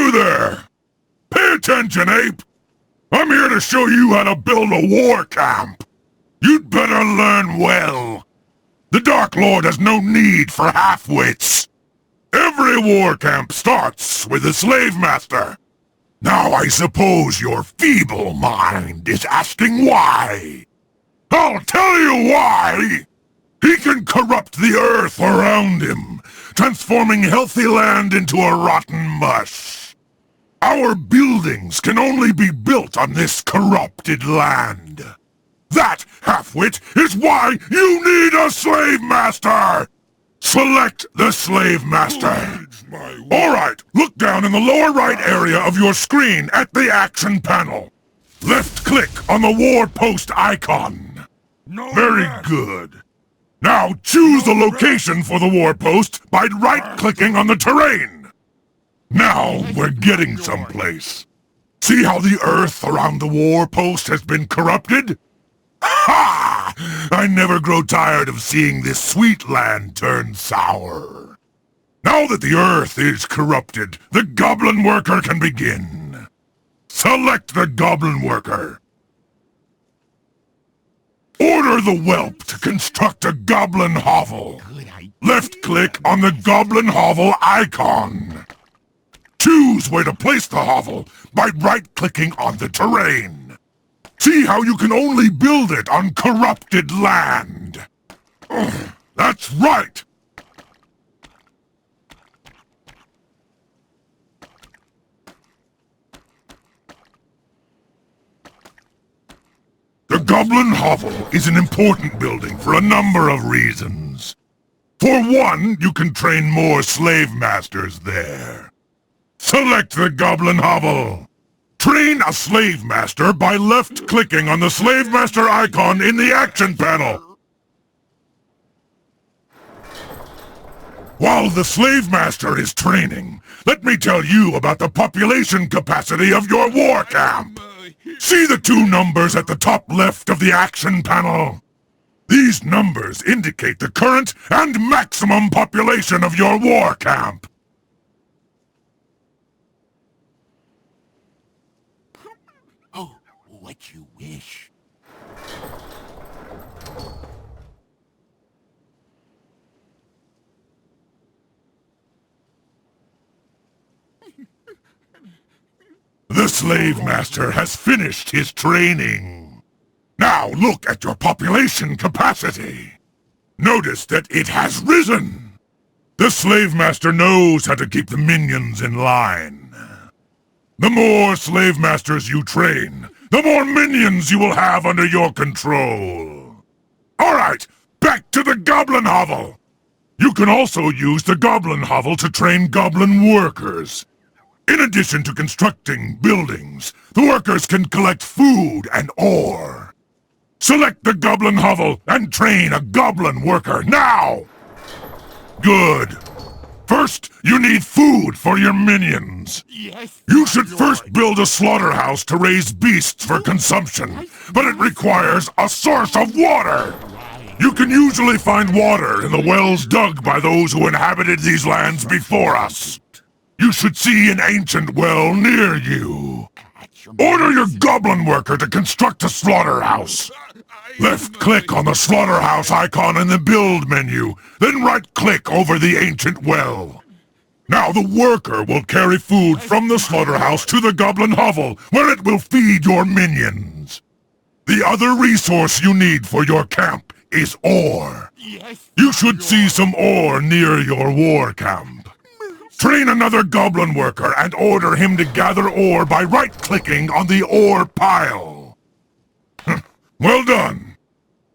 You there! Pay attention, ape! I'm here to show you how to build a war camp! You'd better learn well. The Dark Lord has no need for half-wits. Every war camp starts with a slave master. Now I suppose your feeble mind is asking why. I'll tell you why! He can corrupt the earth around him, transforming healthy land into a rotten mush. Our buildings can only be built on this corrupted land. That, half-wit, is why you need a slave master! Select the slave master. Alright, look down in the lower right area of your screen at the action panel. Left-click on the war post icon. Very good. Now choose the location for the war post by right-clicking on the terrain. Now we're getting someplace. See how the earth around the war post has been corrupted? Ha! I never grow tired of seeing this sweet land turn sour. Now that the earth is corrupted, the goblin worker can begin. Select the goblin worker. Order the whelp to construct a goblin hovel. Left-click on the goblin hovel icon. Choose where to place the hovel by right-clicking on the terrain. See how you can only build it on corrupted land. That's right! The Goblin Hovel is an important building for a number of reasons. For one, you can train more slave masters there. Select the Goblin Hovel. Train a slave master by left-clicking on the slave master icon in the action panel. While the slave master is training, let me tell you about the population capacity of your war camp. See the two numbers at the top left of the action panel? These numbers indicate the current and maximum population of your war camp. Oh, what you wish. The slave master has finished his training. Now look at your population capacity. Notice that it has risen. The slave master knows how to keep the minions in line. The more slave masters you train, the more minions you will have under your control. Alright, back to the Goblin Hovel. You can also use the Goblin Hovel to train goblin workers. In addition to constructing buildings, the workers can collect food and ore. Select the Goblin Hovel and train a goblin worker now! Good. First, you need food for your minions. Yes. You should first build a slaughterhouse to raise beasts for consumption, but it requires a source of water. You can usually find water in the wells dug by those who inhabited these lands before us. You should see an ancient well near you. Order your goblin worker to construct a slaughterhouse. Left-click on the slaughterhouse icon in the build menu, then right-click over the ancient well. Now the worker will carry food from the slaughterhouse to the Goblin Hovel, where it will feed your minions. The other resource you need for your camp is ore. You should see some ore near your war camp. Train another goblin worker and order him to gather ore by right-clicking on the ore pile. Well done.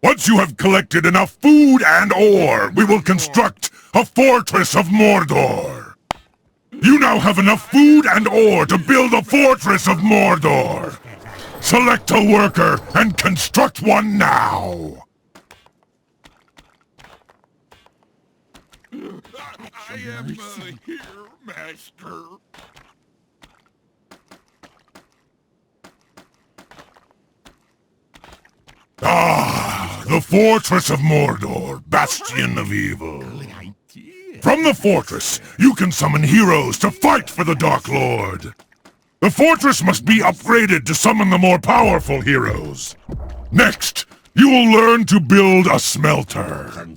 Once you have collected enough food and ore, we will construct a fortress of Mordor. You now have enough food and ore to build a fortress of Mordor. Select a worker and construct one now. I am here, master. Ah, the fortress of Mordor, bastion of evil. From the fortress, you can summon heroes to fight for the Dark Lord. The fortress must be upgraded to summon the more powerful heroes. Next, you will learn to build a smelter.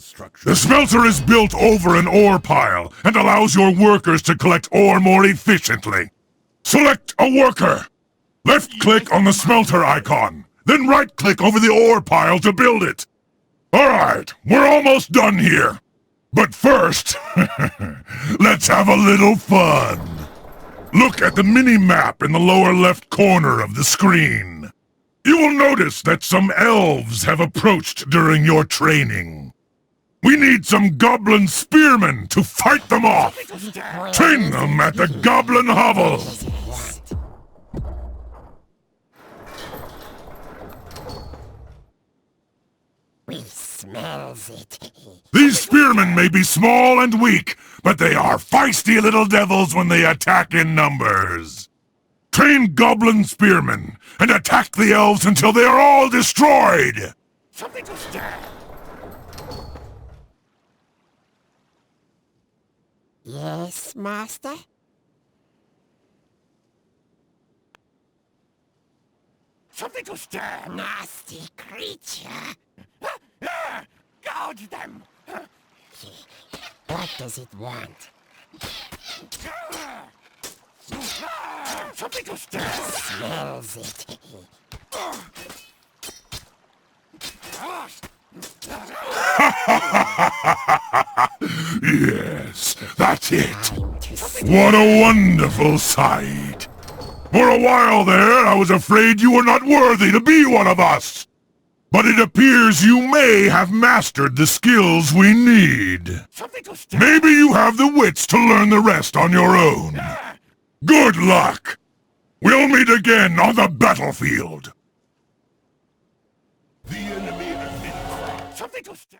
The smelter is built over an ore pile and allows your workers to collect ore more efficiently. Select a worker. Left-click on the smelter icon, then right-click over the ore pile to build it. Alright, we're almost done here. But first, let's have a little fun. Look at the mini-map in the lower left corner of the screen. You will notice that some elves have approached during your training. We need some goblin spearmen to fight them off. Train them at the goblin hovel. We smells it. These spearmen may be small and weak, but they are feisty little devils when they attack in numbers. Train goblin spearmen and attack the elves until they are all destroyed! Something to stir. Yes, master? Something to stir. Nasty creature. Gouge them. What does it want? Something to stir. Smells it. Yes, that's it. Time to What a wonderful sight. For a while there, I was afraid you were not worthy to be one of us. But it appears you may have mastered the skills we need. Something to stir. Maybe you have the wits to learn the rest on your own. Good luck. We'll meet again on the battlefield. The enemy has been crossed. Something to stir.